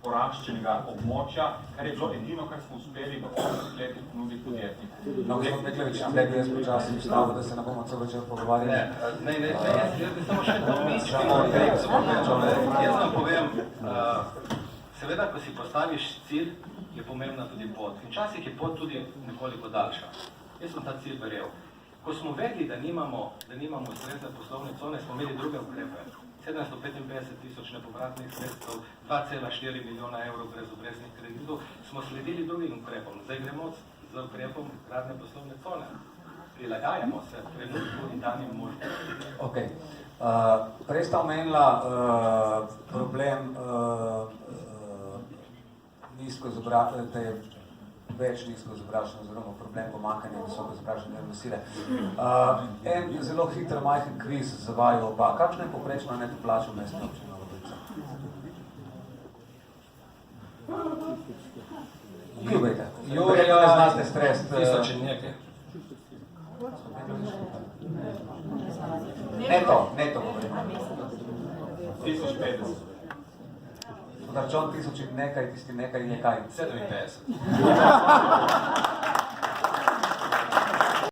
poraščenega območja, kar je bilo edino, kar smo uspeli v 8 letih ponuditi podjetniku. No, gospod Neklevič, zdaj jaz počasi vstavil, da se ne bomo celo večer pogovarjali. Ne, jaz bi samo še to jaz vam povem, seveda, ko si postaviš cilj, je pomembna tudi pot. In včasih je pot tudi nekoliko daljša. Jaz sem ta cilj verjel. Ko smo vedeli, da nimamo ustrezne poslovne cone, smo imeli druge ukrepe. 755.000 nepovratnih sredstev, 2,4 milijona evrov brezobrestnih kreditov, smo sledili drugim ukrepom. Zdaj gremo z ukrepom gradnje poslovne cone. Prilagajamo se trenutku in danim možnosti. Ok. Prej sta omenila problem da je več nizko izobraženo, oziroma problem pomanjkanja visoko izobražene delovne sile. En zelo hiter majhen kviz za vaju oba. Kakšna je povprečna neto plača v mestni občini Nova Gorica? Ljubejte. Verjetno ne znate strest. 1000 in nekaj. Neto govorimo. 1050. Račun 1000 in nekaj, tisti nekaj je kaj? 57.